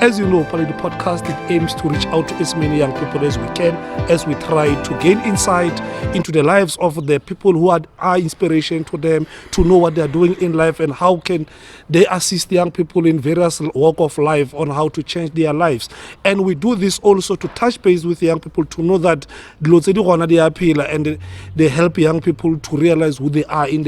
As you know, Paledi Podcast, it aims to reach out to as many young people as we can, as we try to gain insight into the lives of the people who are inspiration to them, to know what they are doing in life and how can they assist young people in various walk of life on how to change their lives. And we do this also to touch base with young people to know that and they help young people to realize who they are in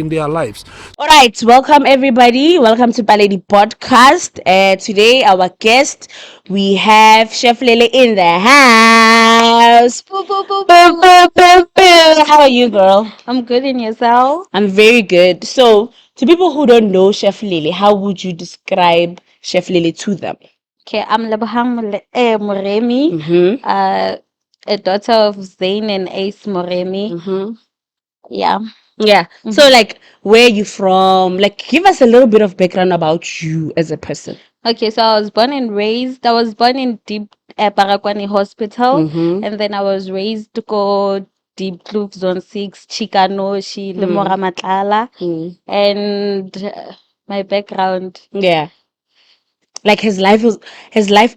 their lives. All right, welcome everybody. Welcome to Lady Podcast. Today, our guest, we have Chef Lele in the house. Boo, boo, boo, boo, boo, boo, boo. How are you, girl? I'm good in yourself. I'm very good. So, to people who don't know Chef Lele, how would you describe Chef Lele to them? Okay, I'm Lebo Moremi, Mm-hmm. a daughter of Zain and Ace Moremi. Mm-hmm. Yeah. Yeah. So, like, where are you from? Like, give us a little bit of background about you as a person. Okay, so I was born and raised. I was born in Deep Parakwani Hospital, Mm-hmm. and then I was raised to go Deep Kloof Zone 6, Chikanoshi, Lemora Matlala, and my background. Yeah. Like his life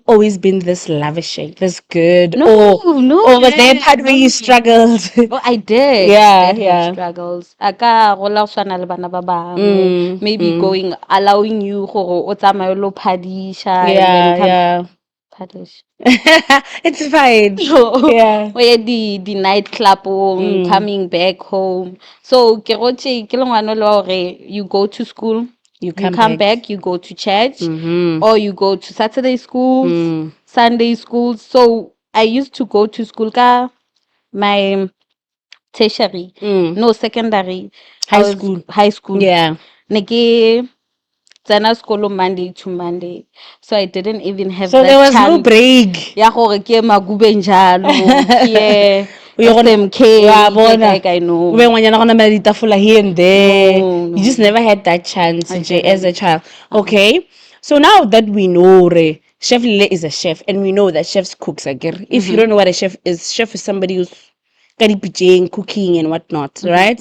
always been this lavish, this good, No, or was there a part where you struggled? Oh, I did. Yeah, I did have yeah. struggles. Aka rola go tshwana le bana ba bangwe. Maybe allowing you gore o tsamaye lo phadisha and then come Yeah. phadish. It's fine. Yeah. O ye di nightclub coming back home. So ke gotse ke le ngwana le wa gore you go to school, You you come come back. back, you go to church, Mm-hmm. or you go to Saturday schools, Sunday schools. So I used to go to school ka my tertiary, no secondary. I was high school. Yeah. Ne ke tsena sekolo Monday to Monday, so I didn't even have So that there was chance. no break. Ya gore ke magubeng jalo, ke SMK, ke I know. Ube ngwanyana go namela ditafola here and there. No, You just never had that chance I as a didn't. child. Okay. So now that we know Chef Lele is a chef and we know that chefs cooks again. If you don't know what a chef is somebody who's cooking and whatnot, right?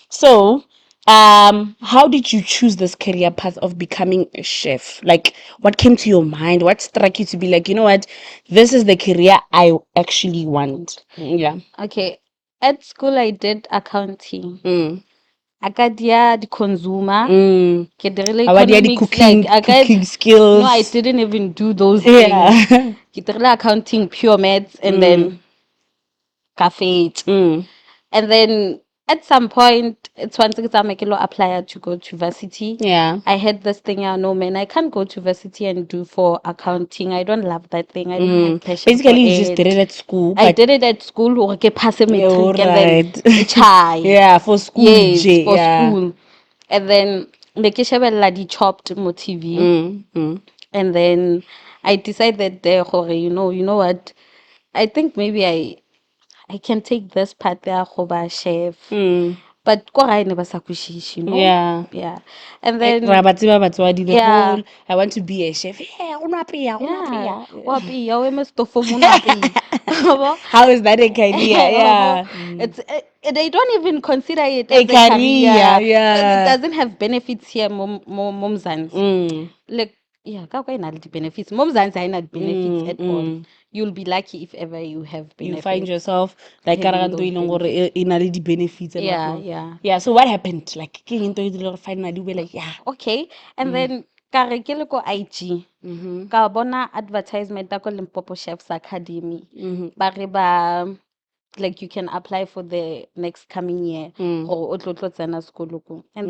So how did you choose this career path of becoming a chef? Like, what came to your mind? What struck you to be like, you know what, this is the career I actually want? Yeah. Okay, at school I did accounting. I got the consumer. Ke dirile economics, cooking skills. No, I didn't even do those things. Ke dirile accounting, pure maths, and then cafe. And then at some point, it's once I apply to go to varsity. Yeah. I had this thing, no man, I can't go to varsity and do for accounting. I don't love that thing. I don't have passion. Basically, you just did it at school. I did it at school, or pass a matric, and then yeah, for school. Yes, for school. And then the chopped mo TV. And then I decided there, you know what? I think maybe I can take this part there, go chef. But ko gae ne ba sa kwishishi, you know? Yeah. And then I want to be a chef. Yeah, how is that a career? Yeah. It's they don't even consider it as a career. Yeah. It doesn't have benefits here, Momzans. Like, yeah, ka kwa ina le benefits. Momzans are not benefits at all. You'll be lucky if ever you have benefits. You find yourself like benefits and Yeah, whatnot. yeah. Yeah. So what happened? Like finally we like, yeah. Okay. And then ka re ke le ko IG. Ka bona advertisement ko Limpopo Chefs Academy. Ba re ba like you can apply for the next coming year or and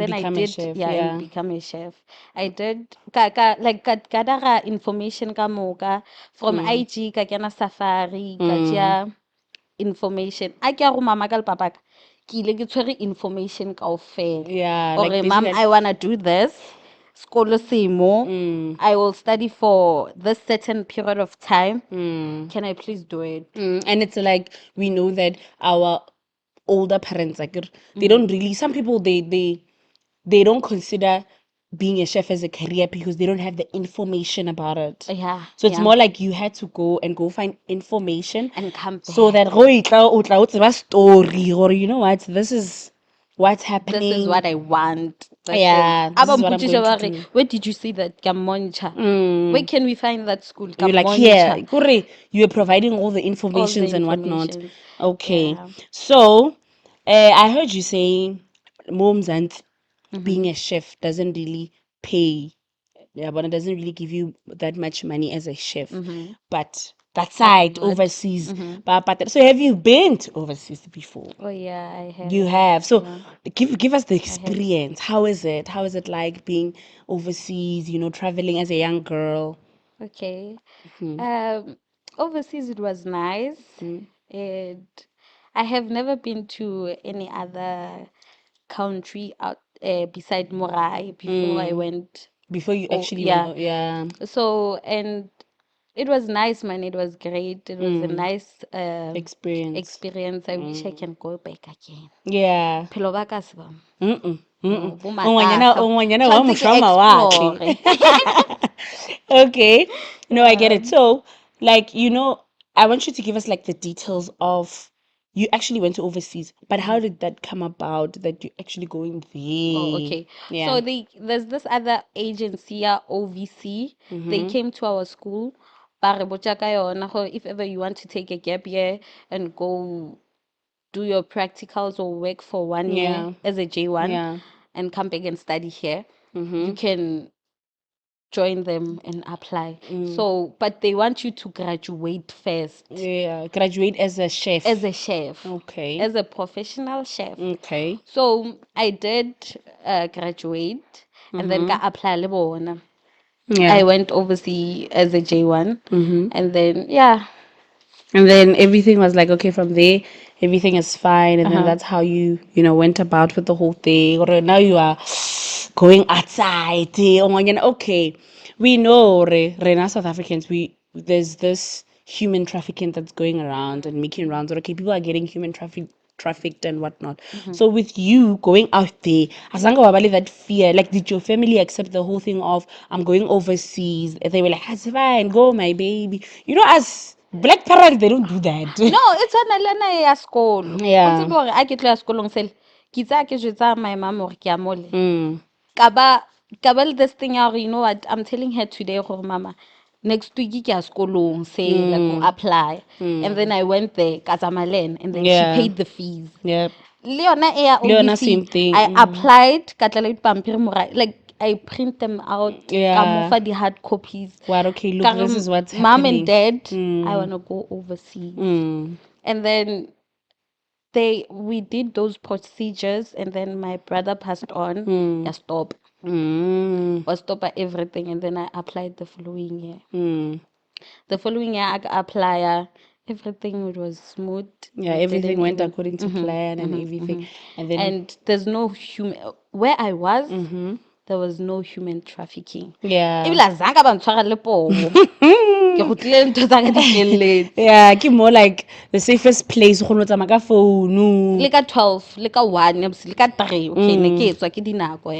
then I did and become a chef. I did ka information ka moka from IG ka kena Safari ka tšea information a ke a go mama ka le papa ka ke ile ke tshwere information kaofela. Yeah, or like mom, I want to do this. Skolo semo. I will study for this certain period of time. Can I please do it? And it's like we know that our older parents, like they don't really. Some people they don't consider being a chef as a career because they don't have the information about it. Yeah. So it's more like you had to go find information and come back. so that story, or you know what, this is what's this happening. is what I want. Yeah, this is what I'm going to do. Where did you see that? Kamoncha. Mm. Where can we find that school? You're like, Kamoncha. here, Kuri, you're providing all the All the informations and whatnot. information. Okay. Yeah. So, I heard you saying moms and being Mm-hmm. a chef doesn't really pay. Yeah, but it doesn't really give you that much money as a chef. Mm-hmm. But that side, But overseas. mm-hmm. But so have you been to overseas before? Oh yeah, I have. You have. So Yeah, give us the I have. experience. How is it? How is it like being overseas, traveling as a young girl? Okay. Hmm. Overseas it was nice. Mm. And I have never been to any other country out beside Morai before I went. Before you Oh actually went, yeah. oh, yeah. So and it was nice, man. It was great. It was a nice Experience. experience. I wish I can go back again. Yeah. Phelo ba ka se bang. Mm-mm. Bo Ongwanyana wa Tshwantse ke moshwa explore. mawatle. Okay. No, I get Yeah. it. So, like, I want you to give us like the details of you actually went to overseas, but how did that come about that you're actually going Oh, there? okay. Yeah. So there's this other agency, OVC. They came to our school. Ba re botsa ka yona gore if ever you want to take a gap year and go do your practicals or work for 1 year Yeah. as a J1 Yeah. and come back and study here, you Mm-hmm. can join them and apply. So, but they want you to graduate first Yeah. Graduate as a chef. as a chef, Okay. as a professional chef. Okay. So I did graduate and then got apply le bona. Yeah. I went overseas as a J1 and then yeah. And then everything was like, okay, from there, everything is fine. And then that's how went about with the whole thing. Or now you are going outside. Okay, we know, Rena South Africans, there's this human trafficking that's going around and making rounds. Or okay, people are getting trafficked and whatnot. So with you going out there, asanga wabali that fear, like did your family accept the whole thing of I'm going overseas? They were like, it's fine, go my baby. As black parents, they don't do that. No, it's a lena ya sekolo. O Yeah. tsebe hore a ke tlo ya sekolong sele. Ke tsaya ke jwetsa my mom hore ke a mole. Mm. Ka ba le this thing ya hore you know what, I'm telling her today gore mama next week ke ya sekolong say like go apply. And then I went there ka tsamaya le ene, and then she Yeah. paid the fees. Yep. Le yona e ya Leona, OVC, same thing. I applied ka tla le dipampiri morae, like I print them out ka Yeah. mofa the hard copies. What? Okay, look, Ka re, this is what's mom happening. and dad, I want to go overseas. And then we did those procedures, and then my brother passed on. Yeah, stop. Was stop at everything, and then I applied the following year. The following year, I apply. Everything was smooth. Yeah, We everything didn't went even according to plan and everything. And then and there's no human where I was. There was no human trafficking. yeah. Ebile azange ba ntshwara le poo. Ke gotlile ntho tsa ka di felletse. Yeah, ke more like the safest place go no tsamaya ka phone. Le ka 12, le ka 1, le ka 3. Okay, ne ke etswa ke dinako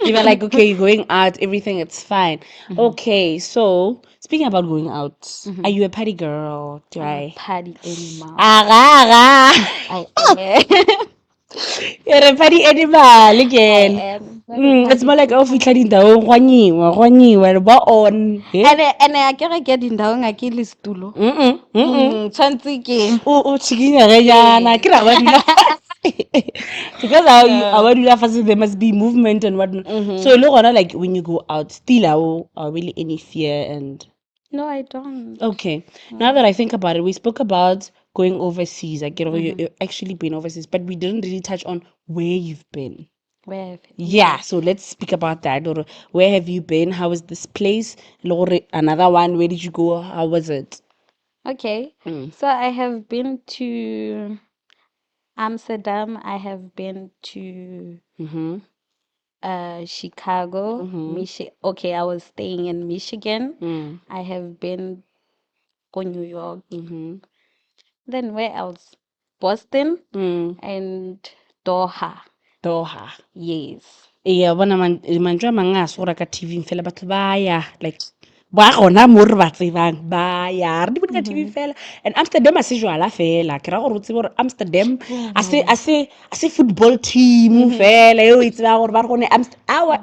Even like, okay, you're going out, everything, it's fine. Okay, so speaking about going out, are you a party girl? Do I'm a I? party animal. Aga. I am. You're a party animal I again. am not a It's party more like pooper. fitla dindao gwanyiwa ba on. Ene a ke re ke dindao nga ke le setulo. Tshwantse ke. O chikinya ganyana ke ra ba dula because our dula fast there must be movement and whatnot. So look on like when you go out, still are really any fear and No, I don't. okay. Now that I think about it, we spoke about going overseas. I get you've actually been overseas, but we didn't really touch on where you've been. Where have Yeah, so let's speak about that. Or where have you been? How is this place? Lore, another one. Where did you go? How was it? Okay. So I have been to Amsterdam. I have been to Chicago, Okay, I was staying in Michigan. I have been to New York. Then where else? Boston and Doha. Doha. Yes. Yeah, bona manjwa manga sora ka TV fela batho ba ya like ba gona mo re ba tsebang ba ya re di bone ka TV fela. And Amsterdam a se jwala fela ke ra gore o tsebe gore Amsterdam Oh a se my. football team fela eo e tseba gore ba re gone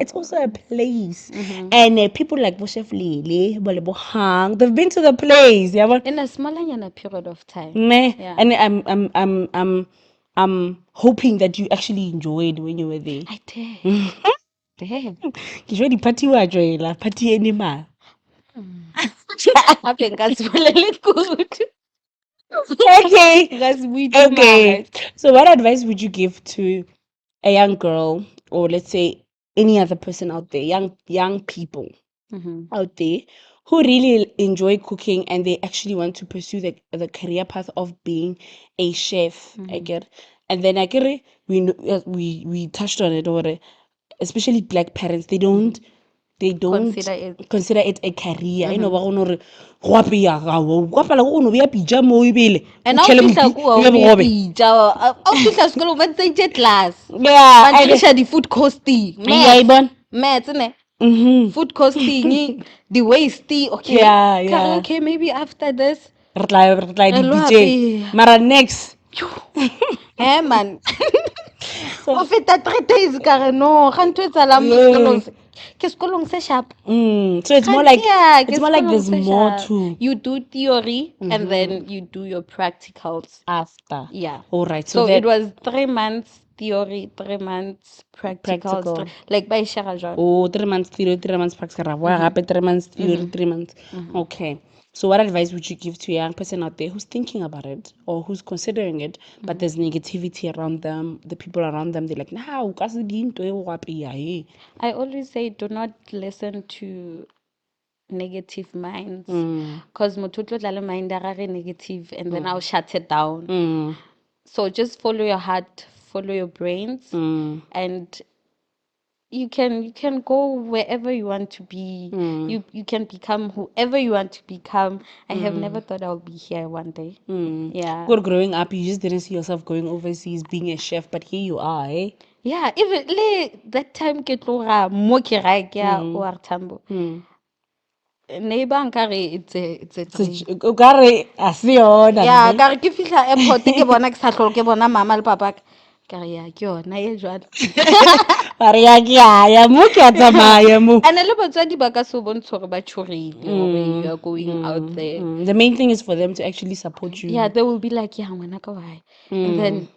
it's also a place. And people like bo Chef Lele bo Lebo Hang, they've been to the place yeah but In a smaller period of time. meh. Yeah. And I'm hoping that you actually enjoyed when you were there. I did. Damn. Ke jwa di-party wa joela party animal. Gape nka se bolele kudu. Okay. Nka se buitse Okay. mare. So what advice would you give to a young girl, or let's say any other person out there, young people out there who really enjoy cooking and they actually want to pursue the career path of being a chef? I get, and then I get it, we touched on it already, especially black parents. They don't consider it a career. You know, ba gone gore go apeya go apela go no beya pija mo ebile And o now tshele fihla mopi kuwa o o be bogobe. pija. Au fihla sekolong ba ntse class. Yeah, Ba ntsha di food costing. yeah, ibon. Maths ne. Mhm. Food costing, the waste. Okay. Yeah, Kare, yeah. okay, maybe after this. Re tla Re di lo bitse. apeya. Mara next. Hey man. So O feta 3 days kare no. Ga ntho e tsalang mo sekolong se. Ke sekolong se sharp. so it's more like Yeah, it's ke more like sekolong there's se more sharp. to You do theory and then you do your practicals. after. Yeah. All right. So So it that was 3 months theory, 3 months practicals. practical. Like by share John. Oh, 3 months theory, 3 months practical. Why happen 3 months theory, 3 months? Okay. So, what advice would you give to a young person out there who's thinking about it or who's considering it, but there's negativity around them, the people around them, they're like, nah, I always say do not listen to negative minds because motho tla le mind a gage negative and then I'll shut it down. So just follow your heart, follow your brains, and you can go wherever you want to be. You can become whoever you want to become. I have never thought I'll be here one day. Yeah. Good growing up, you just didn't see yourself going overseas being a chef, but here you are, eh? Yeah, even that time ke tloga mo ke ra ke ya OR Tambo. Neighbor nkare it's a dream. O ka re, a se yona, Yeah, mme. ka re ke fihla airport ke bona ke sa tlhole ke bona mama le papa ka re ya ke yona e jwale. Ba re ya ke aya mo ke a tsamaya mo. And le batswadi ba ka se o bontshe gore ba tšhorile gore you are going out there. The main thing is for them to actually support you. Yeah, they will be like yeah ngwana ka why. And then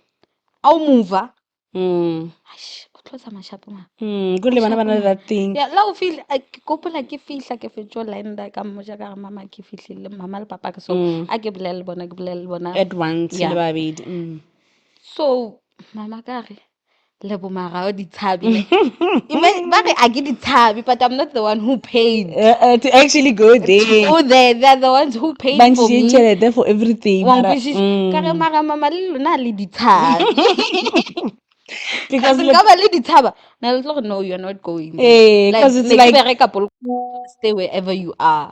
I'll move. Aish, o tlo tsamaya shapo ma. Good le bana bana that thing. Yeah, la o feel ke gopola ke fihla ke fetso line da ka moja ka re mama ke fihlile mama le papa ka so a ke bolele le bona At once, Yeah. le babedi. So mama ka re Lebo mara o ditshabi ne. Ba re a ke ditshabi but I'm not the one who paid. To actually go there. Oh, they're the ones who paid Ba for me. ntšhitšhelete there for everything. Wa Mara, nkwešiša ka re mara mama le lona le ditshabi. because Nka ba le ditshaba na le tlo gore no you're not going Eh, like 'cause it's ne ke like bereka stay wherever you are.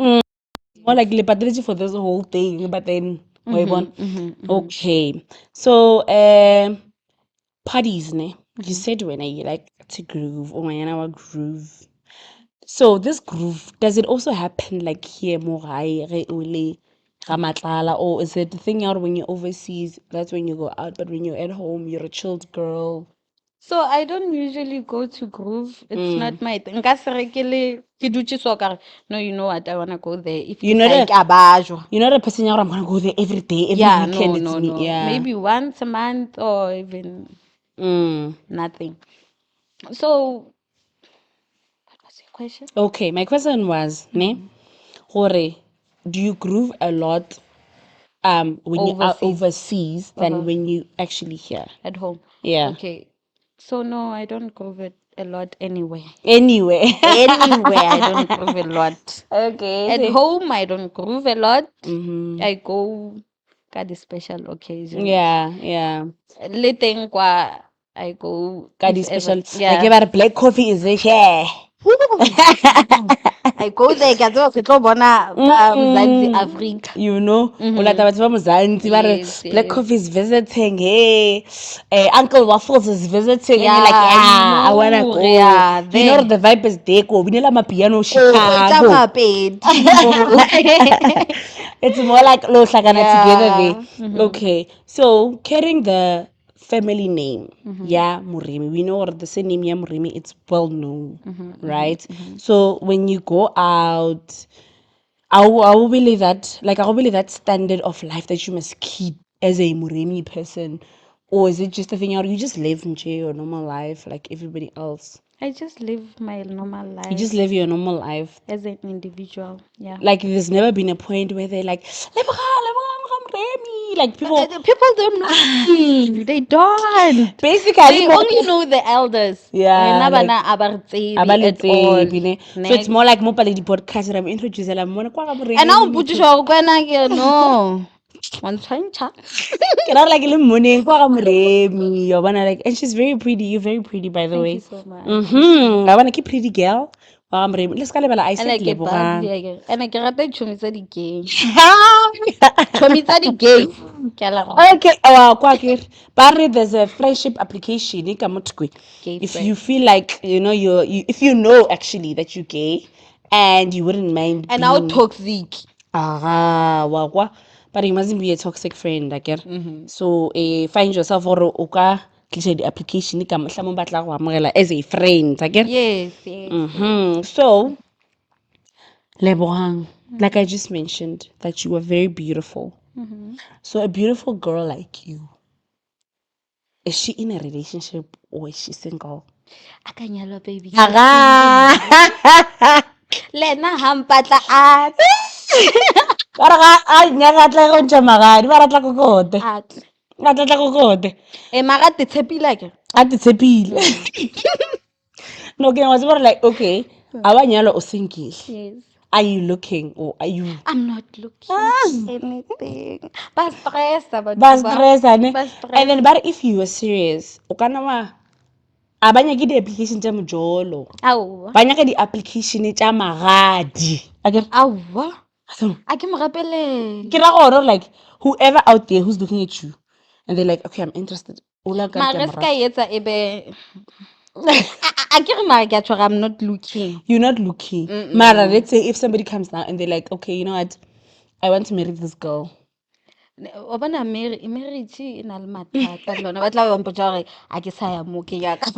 more like le patetse for this whole thing, but then wa e bona? Okay. So parties ne. You said when you like to groove or when you groove. So this groove, does it also happen like here more gae ge o le ga matlala, or is it the thing out when you're overseas, that's when you go out, but when you're at home, you're a chilled girl? So I don't usually go to groove. It's not my thing. Nka se re ke dutse so ka re, no you know what I want to go there if You're ke not sa a ke a bajwa. you're not a person out, I'm gonna go there every day, every Yeah, weekend it's no, me. no. Yeah. Maybe once a month or even nothing. So what was your question? Okay, my question was, ne, gore, do you groove a lot when you are Overseas. overseas than when you actually here? At home. Yeah. Okay. So no, I don't groove it a lot anywhere. Anyway. Anywhere I don't groove a lot. Okay. At so- home I don't groove a lot. I go ka the special occasions. Yeah, yeah. Le teng kwa I go Got if this ever. special. Like Yeah. about black coffee is here. I go there ke a tseba ke tlo bona Mzansi Africa. You know, o lata batho ba Mozansi ba re Yes, Black yes. Coffee is visiting, hey, Uncle Waffles is visiting, and you're like, Yeah, you I wanna know, go. yeah, You know there. the vibe is there. Go, binela mapiano Oh, Chicago. It's more like lo hlakana together there. Okay, so carrying the family name, yeah, Moremi. We know the same name, yeah, Moremi. It's well known, right? So when you go out, I will believe that, like, I will believe that standard of life that you must keep as a Moremi person, or is it just a thing you just live in your normal life like everybody else? I just live my normal life. You just live your normal life. As an individual, yeah. Like, there's never been a point where they're like, Moremi. Like, people don't know me. They don't. basically They only know the elders. Yeah, like, At all. so it's more like mo pale di podcast I'm introducing la mona kwa ga Moremi. And now Butisha kwena no. One time Can I like le morning kwa ga Moremi, you wanna like, and she's very pretty. You're very pretty, by the way. Thank you so much. I wanna keep pretty girl. Wa ga Moremi. Let's call I And said I get Lebogang. bubbly again. And I get the chumisa di gay. Chumisa di gay. Okay, kwa kere ba re there's a friendship application ka motkwe. Gay If friend. you feel like if you know actually that you're gay and you wouldn't mind And being now toxic. wagwa, but you mustn't be a toxic friend, I get. So find yourself or oka the application ka mohla mo batla go amogela as a friend, I get. Yes, yes. So Lebogang, like I just mentioned, that you are very beautiful. So a beautiful girl like you, is she in a relationship or is she single? Akanyalo baby. Aga. Lena hampatla at. Ba re ga a nyaka tla go ntsha magadi, ba ratla go kote. At. Ba tla go kote. Mara te tshepile ke. A te tshepile. No, ke was like, okay, a ba nyalo o single. Yes. Are you looking or are you? I'm not looking anything. Ba stress about Ba stress ane. Ba stress. And then but if you were serious, o kana wa a ba nyake di application tsa mojolo. Awa. Ba nyaka di application tsa magadi. Awa. So, A ke mo rapele. ke ra gore like whoever out there who's looking at you and they're like, okay, I'm interested. Ola ka ke Mara mo ska etsa ebe. A ke re mara ke a tshwara I'm not looking. You're not looking. Mara, let's say if somebody comes now and they're like, okay, you know what? I want to marry this girl. O bona marriage e na le mathata lona ba tla ba mpotsa gore a ke sa ya mo ke ya ka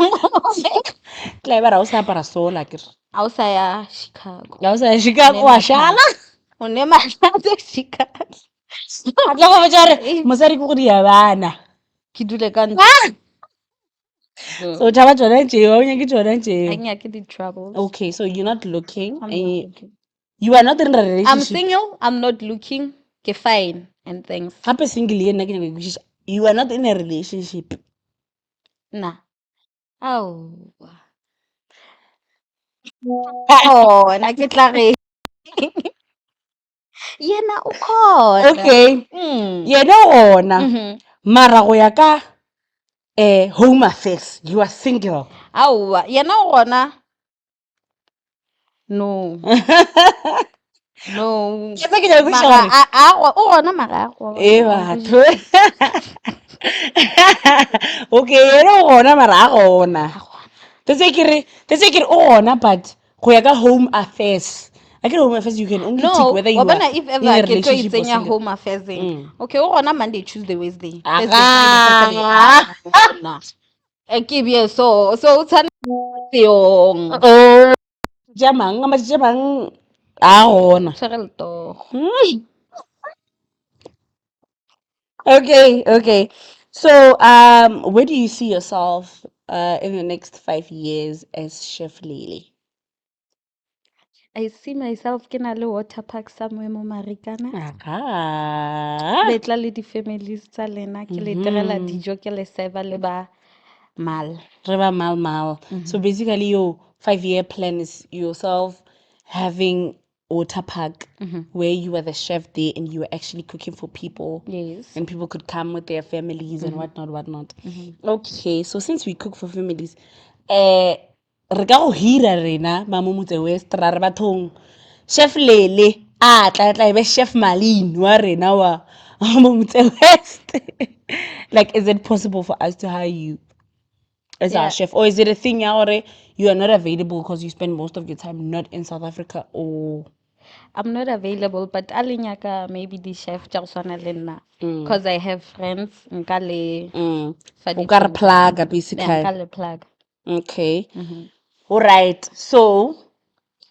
Tla ba ra o sa apara sola ke re. a o sa ya Chicago Ya o sa ya Chicago wa shala. o ne matlhatse Chicago A tla go botsa re mosadi ke go dia bana. ke dule ka So tshaba tsona tšeo, o nyake tsona a tšeo. nyake di troubles. Okay, so you're not looking. I'm not looking. You are not in a relationship. I'm single, I'm not looking, ke fine and things. Gape single ye nna ke nyaka go kwešiša. You are not in a relationship. Nah. Oh. Oh, na ke tla re. Yena o khona. Okay. Yena gona. Mara go ya ka home affairs, you are single. Aowa, yena o gona. No. No. Ke tse ke nyaka go kwešiša Mara gore o gona mara a go. batho. Okay, yena o gona mara a gona. Tse ke re o gona but go ya ka home affairs. I get home affairs you can only tick whether you are if in ever a ke tlo relationship or itsenya single. home affairs okay o gona Monday Tuesday Wednesday Aga. Thursday Friday Saturday na ke be so o tshwana yong Oh, jamang a gona. tshwere letogo. Okay. So, where do you see yourself in the next 5 years as Chef Lele? I see myself ke na le water park somewhere mo Marikana Aga. betla le di-families tsa lena ke le direla dijo ke le serva le ba mal. Reba mal. So basically your 5-year plan is yourself having water park where you were the chef there and you were actually cooking for people. Yes. And people could come with their families and whatnot. Okay, so since we cook for families, re ka go hira rena ba mo motse West ra re bathong Chef Lele tla be Chef Malin wa rena wa mo Motse West. Like, is it possible for us to hire you as our Yeah. chef, or is it a thing ya gore you are not available because you spend most of your time not in South Africa? Or I'm not available, but alinyaka maybe the chef Jarswana Lena. Because I have friends in Kale. o ka re plug Yeah, basically. Kale plug. Okay. All right. So,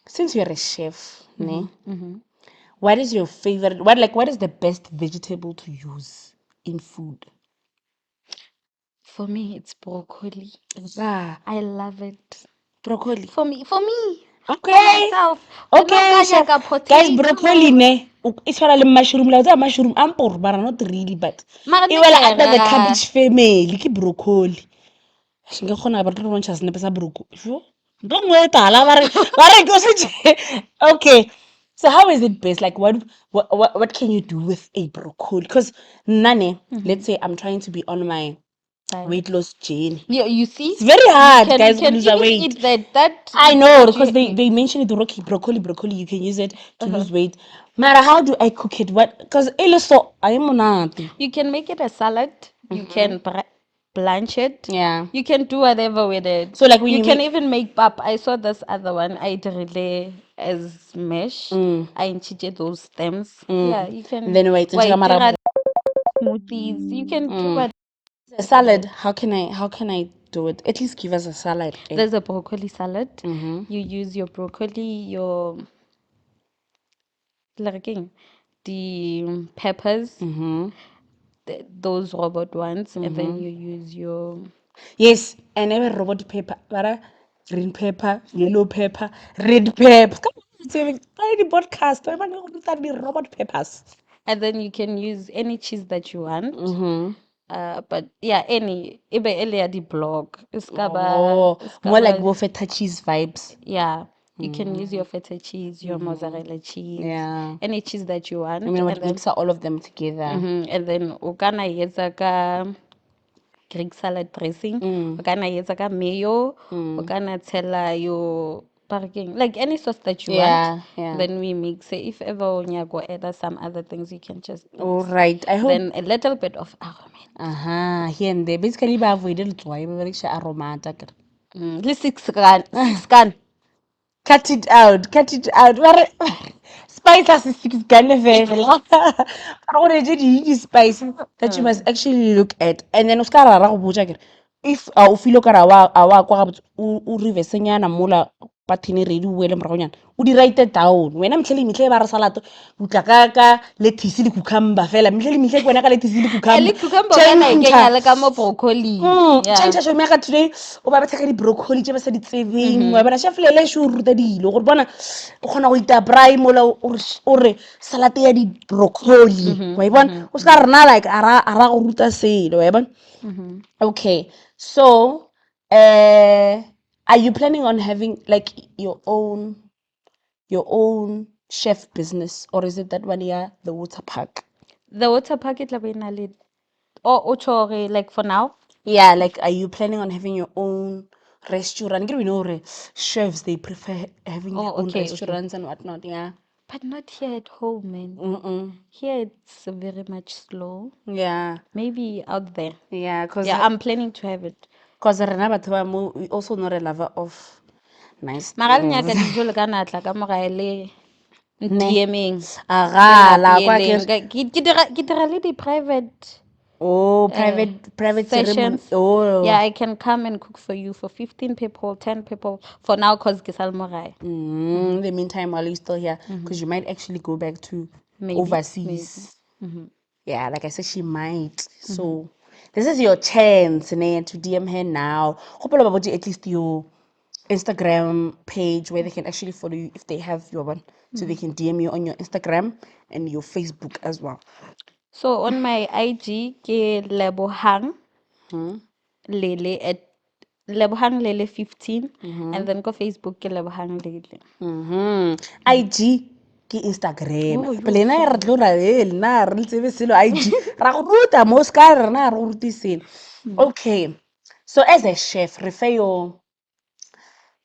since you're a chef, ne, what is your favorite? What is the best vegetable to use in food? For me, it's broccoli. Ah, I love it. broccoli. For me, for Okay. myself. Okay, chef. Guys, Potato. broccoli ne, it's for a mushroom. Like that mushroom, ampor, but not really. But Mara it ne will ke under the ra- cabbage family. Like broccoli. Nka kgona ba tlo bontsha senepe sa broccoli. Sure. Don't wait, go okay. So how is it best? Like what can you do with a broccoli? Because nane, let's say I'm trying to be on my Diet. weight loss journey. Yeah, you see? It's very hard, you guys, to can lose even weight. eat that. I know, that because you- they mentioned it, broccoli, you can use it to lose weight. Mara, how do I cook it? What? Because so I am not. You can make it a salad. You can blanch it. Yeah. You can do whatever with it. So like when you you can make even make pap. I saw this other one. I did relay as mesh. I enchiled those stems. Yeah, you can. then wait, Tira smoothies. You can do what. a salad. How can I do it? At least give us a salad. There's a broccoli salad. You use your broccoli, your like the peppers, those robot ones, and then you use your Yes, I never robot pepper, but green pepper, yellow pepper, red pepper. Come on, it's a tiny podcast. I want to the robot peppers. and then you can use any cheese that you want. But yeah, any ebe earlier the blog. Oh, more like feta cheese vibes. Yeah. You can use your feta cheese, your mozzarella cheese, Yeah. any cheese that you want. I mean, and then mix all of them together. and then ukana yetsa Greek salad dressing, ukana yetsa ka mayo, ukana tela your parking, like any sauce that you want. Yeah. Then we mix it. If ever when you go add some other things, you can just mix. All right. I hope. Then a little bit of aroma. Here and there. Basically, I avoided try. Very aromata. Le 6 gun. Cut it out. Cut it out. Spice has 6 gun level. I want to do spice that you must actually look at. And then Oscar if o feel ka ra wa kwa o reverse nyana mola pathini ready o wele moragonyana o di write down wena mitlhe ba re salad o tla ka lettuce le cucumber fela mitlhe ke wena ka lettuce le cucumber cucumber kana e kenya le ka mo broccoli. change show me ka today o ba betsa ka di broccoli tse ba sa di tsebeng wa bona chef Lele sho ruta dilo gore bona o kgona go ita braai mola o re salad ya di broccoli wa bona o ska rena like ara go ruta selo wa bona. Okay, so are you planning on having like your own chef business, or is it that one year the water park? The water park it labe na le ochore like for now. Yeah, like are you planning on having your own restaurant? We know chefs they prefer having their own Okay. restaurants and whatnot. Yeah. But not here at home, man. Here it's very much slow. Yeah. Maybe out there. Yeah, cause I'm planning to have it. rena batho ba mo we also not a lover of nice Magal nya things. ka dijo le ka natla ka morae le Ne. DMing. Aga la kwa Ke dira le di private private ceremony. sessions. Oh. Yeah, I can come and cook for you for 15 people, 10 people for now cause ke sal morae. In the meantime, while you're still here, because you might actually go back to overseas. Yeah, like I said, she might. So this is your chance, ne, to DM her now. Hope about at least your Instagram page where they can actually follow you if they have your one, so they can DM you on your Instagram and your Facebook as well. So on my IG, ke Lebohang Lele at Lebohang Lele 15, and then go Facebook ke Lebohang Lele. IG ke Instagram. Oh, Pele na re tlo ra na re tsebe selo IG. Ra go ruta mo ska rena re go ruti selo. Okay. So as a chef, refer your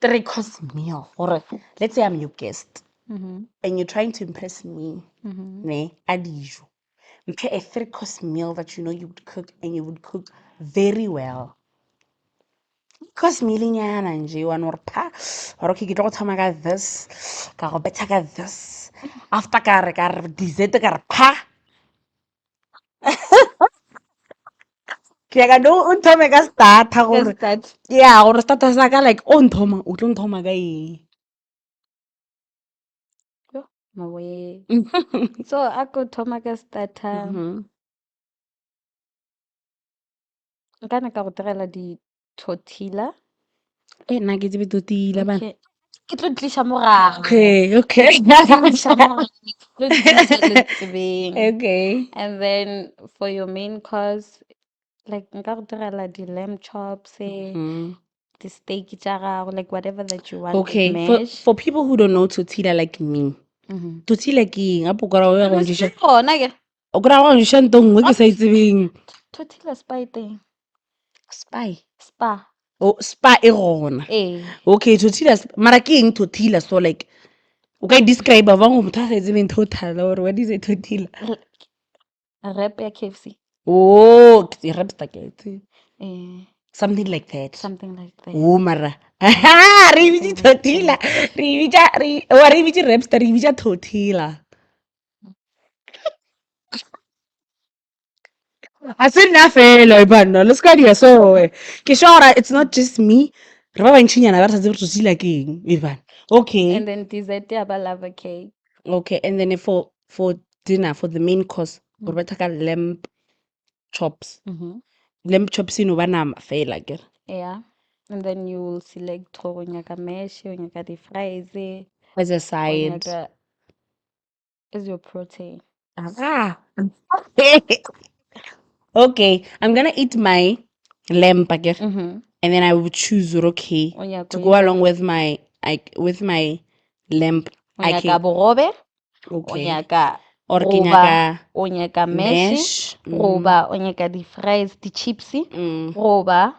3-course meal. Or let's say I'm your guest. and you're trying to impress me, ne, adijo. A 3-course meal that you know you would cook and you would cook very well. Course mealinyana nje one or pa or okay ke tlo go thoma ka this ka go betha ka this after ka re dessert ka re pa ke ka no thome ka starter gore Start. yeah gore starter sa ka like o nthoma o tlo nthoma ka eng Yo, mawe. So I go thoma ka starter. Nkana ka go direla di tortilla. nna ke tsebe totila bana Okay. Ke tlo tlisha morago. okay Tlisha morago. Tlo di tlisa le tsebeng. okay And then for your main course, like nka go direla di lamb chops, the steak tša gago, like whatever that you want with okay mash. for people who don't know tortilla like me tortilla ke eng apo kora o ya go njisha Gona ke o kora go njisha ntho nngwe ke sa itsebeng tortilla spy thing. spy Spa. oh spa e gona okay tortilla mara ke eng tortilla so like o ka describe ba ngo motho a sa itsebeng total or what is a tortilla Wrap ya KFC. oh ke wrap spaghetti something like that Something like that. oh mara re bitse tortilla re bitse wrap re bitse tortilla a se nna fela bana le ska dia so ke sure it's not just me re ba bantšinyana ba re sa tsebe tortilla ke eng e bana okay And then dessert ya ba lava cake. okay and then for dinner for the main course o betha ka lamb chops lamb chops no ba nama fela ke Yeah. And then you will select gore o nyaka mash, o nyaka di fries, as a o side nyaka is your protein. okay I'm gonna eat my lamb again and then I will choose okay O nyaka to o go ise- along with my lamb o I nyaka can bogobe, o okay nyaka or ke goba, nyaka o nyaka mash, mash goba o nyaka di fries, di chips, goba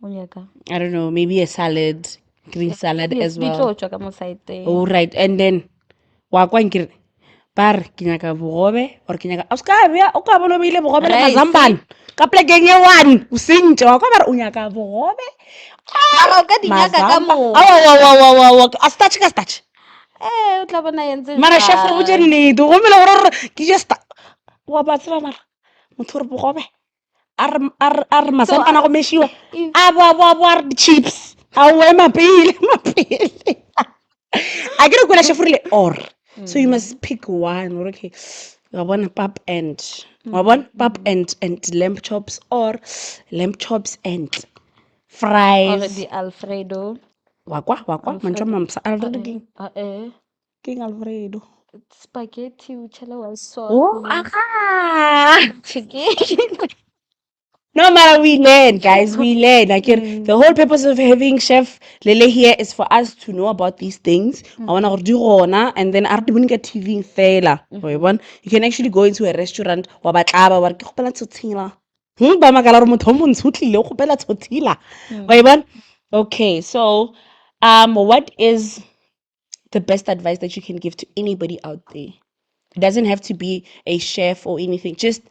o nyaka I don't know maybe a salad green salad yes, as di well tlo tswa ka mo side-eng. all right and then wa kwa nkere ba re ke nyaka bogobe or ke nyaka o ska bea o ka bona o beile bogobe le Rice. mazambane ka plekeng e one o sentse wa kwa ba re o nyaka bogobe Mara o ka di nyaka ka moka. a starch ka starch O tla bona entse mara chef re botse jwang. nnete go mele gore ke just wa ba tseba mara motho gore bogobe a re mazambane a go meshiwa a bo a re di-chips a o ema pele a ke re kwela chef rile or so you must pick one or okay wa bona pap and wa bona pap and lamb chops or lamb chops and Or fries di Alfredo. wa kwa mantswe a mamsa already king alfredo Spaghetti o tshela white oh sauce. aha Chicken. no matter we learn guys we learn like the whole purpose of having chef Lele here is for us to know about these things I wanna go do gona and then a re di bone ka TV fela wa e bona you can actually go into a restaurant wa ba tlaba wa re ke gopela tortilla ba makala re motho o montsho o tlile o gopela tortilla wa e bona okay so what is the best advice that you can give to anybody out there it doesn't have to be a chef or anything just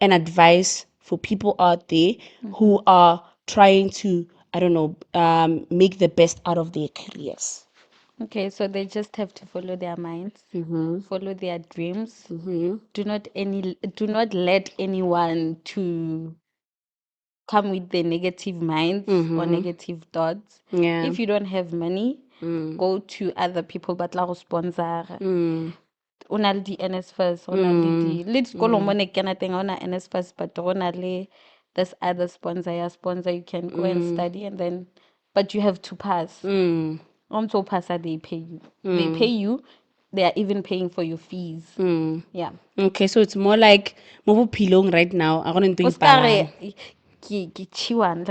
an advice for people out there who are trying to I don't know make the best out of their careers Okay, so they just have to follow their minds, follow their dreams. Do not let anyone to come with the negative minds or negative thoughts. yeah If you don't have money, go to other people but la go sponsor. O na le di NSFAS, o na le dikolo mo ne kena teng, ha ona NSFAS, but go na le this other sponsor, you can go and study and then, but you have to pass. Also pass, they pay you. They pay you. They are even paying for your fees. Yeah. okay so it's more like mo bophelong right now a gone ntwe O ska re ipalang ke chiwan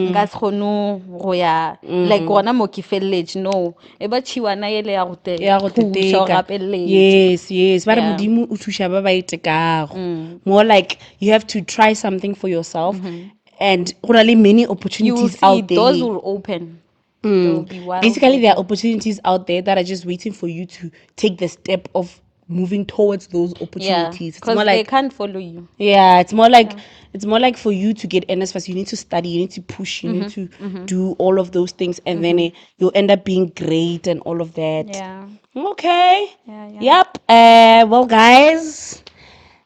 nka se kgone go ya like gona mo ke feleletse no e ba chiwana ele ya go ya go thusha o teteka gapeletse. yes ba re Yeah. modimo o thuša ba ba itekago more like you have to try something for yourself and go na le many You will opportunities see out doors there will open. They'll be wild Basically, there are open. opportunities out there that are just waiting for you to take the step of moving towards those Yeah, opportunities. It's because more they like, can't follow you. yeah, it's more like for you to get NSFAS, you need to study, you need to push, you need to do all of those things, and then you'll end up being great and all of that. Yeah, Okay. yeah. Yep. Well, guys,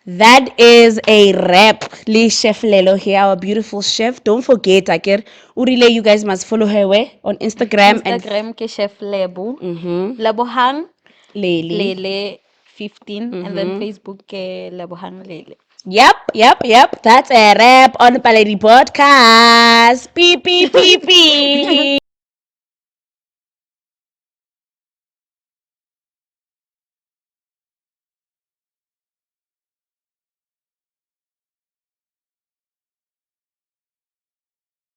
that is a wrap. Lee Chef Lelo here, our beautiful chef. Don't forget, Akir, Urile, you guys must follow her where? On Instagram and Instagram ke Chef Lebo. Lebohang Lele. Lele 15 and then Facebook ke Lebohang Lele. Yep. That's a wrap on the Palady Podcast. Beep, beep, beep, beep.